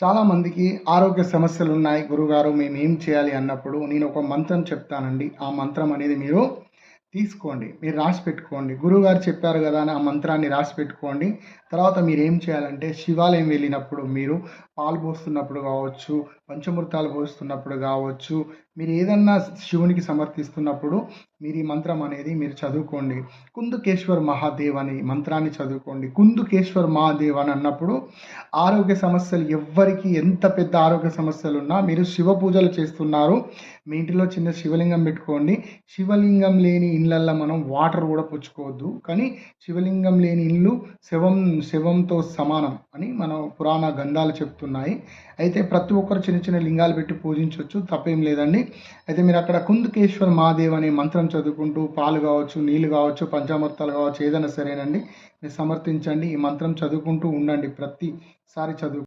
చాలామందికి ఆరోగ్య సమస్యలున్నాయి గురువుగారు మేమేం చేయాలి అన్నప్పుడు నేను ఒక మంత్రం చెప్తానండి. ఆ మంత్రం అనేది మీరు తీసుకోండి. మీరు రాసి పెట్టుకోండి. గురువుగారు చెప్పారు గదా అని ఆ మంత్రాన్ని రాసి పెట్టుకోండి. తర్వాత మీరేం చేయాలంటే శివాలయం వెళ్ళినప్పుడు మీరు పాలు పోస్తున్నప్పుడు గావచ్చు, పంచామృతాలు పోస్తున్నప్పుడు గావచ్చు, మీరు ఏదన్నా శివునికి సమర్పిస్తున్నప్పుడు మీరు ఈ మంత్రం అనేది మీరు చదువుకోండి. కుందుకేశ్వర్ మహాదేవ్ అని మంత్రాన్ని చదువుకోండి. కుందుకేశ్వర్ మహాదేవ్ అని అన్నప్పుడు ఆరోగ్య సమస్యలు ఎవ్వరికి ఎంత పెద్ద ఆరోగ్య సమస్యలున్నా మీరు శివ పూజలు చేస్తున్నారు. మీ ఇంటిలో చిన్న శివలింగం పెట్టుకోండి. శివలింగం లేని ఇళ్ళల్లో మనం వాటర్ కూడా పుచ్చుకోవద్దు. కానీ శివలింగం లేని ఇల్లు శవంతో సమానం అని మన పురాణ గ్రంథాలు చెప్తున్నాయి. అయితే ప్రతి ఒక్కరు చిన్న చిన్న లింగాలు పెట్టి పూజించవచ్చు, తప్పేం లేదండి. అయితే మీరు అక్కడ కుందుకేశ్వర్ మహాదేవ్ అనే మంత్రం చదువుకుంటూ పాలు కావచ్చు, నీళ్ళు కావచ్చు, పంచామృతాలు కావచ్చు, ఏదైనా సరేనండి మీరు సమర్థించండి. ఈ మంత్రం చదువుకుంటూ ఉండండి, ప్రతిసారి చదువు